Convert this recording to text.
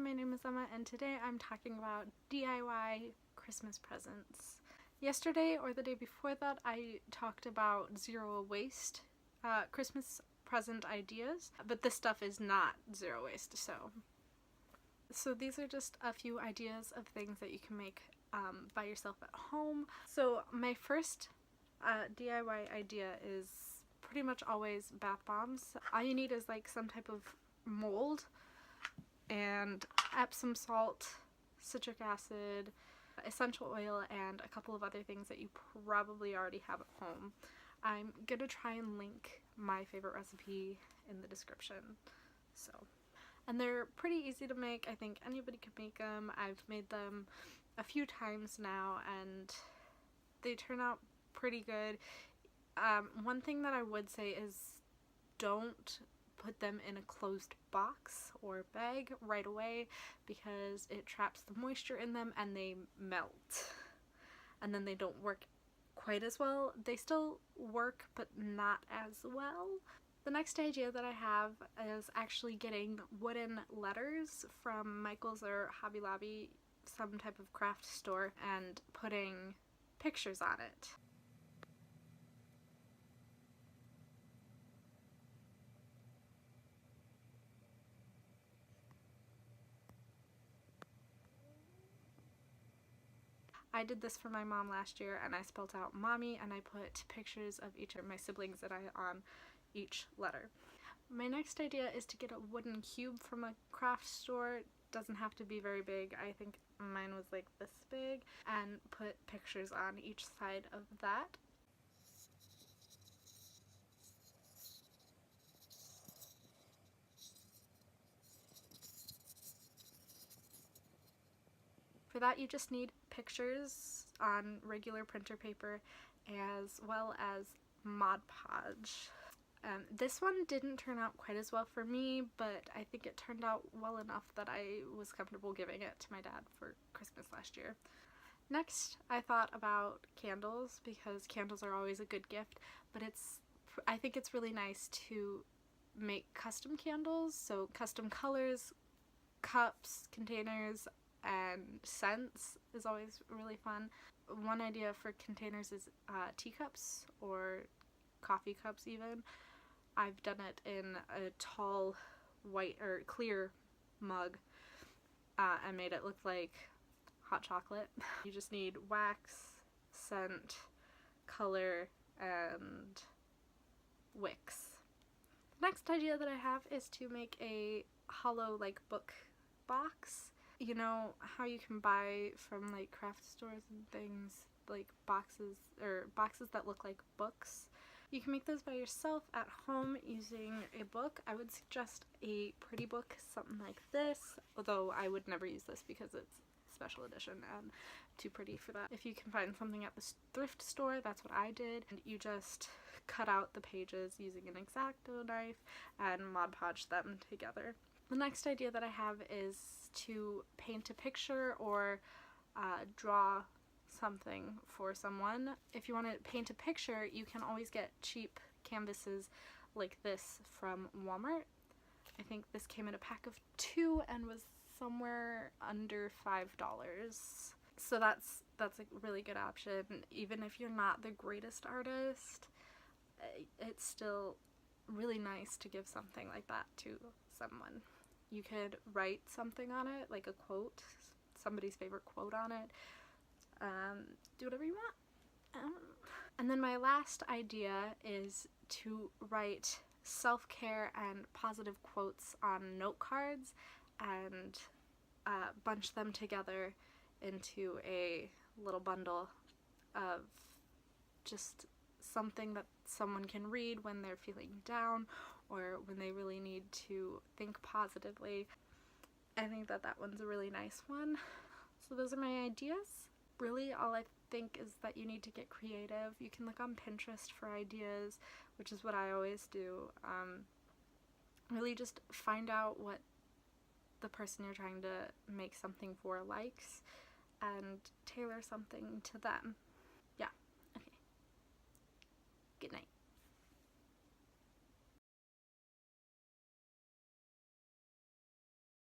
my name is Emma, and today I'm talking about DIY Christmas presents. Yesterday, or the day before that, I talked about zero waste Christmas present ideas, but this stuff is not zero waste, so these are just a few ideas of things that you can make by yourself at home. So my first DIY idea is pretty much always bath bombs. All you need is like some type of mold and Epsom salt, citric acid, essential oil, and a couple of other things that you probably already have at home. I'm gonna try and link my favorite recipe in the description. And they're pretty easy to make. I think anybody could make them. I've made them a few times now and they turn out pretty good. One thing that I would say is don't put them in a closed box or bag right away because it traps the moisture in them and they melt, and then they don't work quite as well. They still work, but not as well. The next idea that I have is actually getting wooden letters from Michael's or Hobby Lobby, some type of craft store, and putting pictures on it. I did this for my mom last year, and I spelled out mommy and I put pictures of each of my siblings that I on each letter. My next idea is to get a wooden cube from a craft store. It doesn't have to be very big. I think mine was like this big, and put pictures on each side of that. For that you just need pictures on regular printer paper as well as Mod Podge. This one didn't turn out quite as well for me, but I think it turned out well enough that I was comfortable giving it to my dad for Christmas last year. Next, I thought about candles because candles are always a good gift, but I think it's really nice to make custom candles, so custom colors, cups, containers, and scents is always really fun. One idea for containers is teacups or coffee cups even. I've done it in a tall white or clear mug and made it look like hot chocolate. You just need wax, scent, color, and wicks. The next idea that I have is to make a hollow like book box. You know how you can buy from like craft stores and things like boxes that look like books? You can make those by yourself at home using a book. I would suggest a pretty book, something like this, although I would never use this because it's special edition and too pretty for that. If you can find something at the thrift store, that's what I did, and you just cut out the pages using an X-Acto knife and Mod Podge them together. The next idea that I have is to paint a picture or draw something for someone. If you want to paint a picture, you can always get cheap canvases like this from Walmart. I think this came in a pack of 2 and was somewhere under $5. So that's a really good option. Even if you're not the greatest artist, it's still really nice to give something like that to someone. You could write something on it, like a quote, somebody's favorite quote on it. Do whatever you want. And then my last idea is to write self-care and positive quotes on note cards and bunch them together into a little bundle of just something that someone can read when they're feeling down or when they really need to think positively. I think that one's a really nice one. So those are my ideas. Really, all I think is that you need to get creative. You can look on Pinterest for ideas, which is what I always do. Really just find out what the person you're trying to make something for likes and tailor something to them. Yeah, okay. Good night.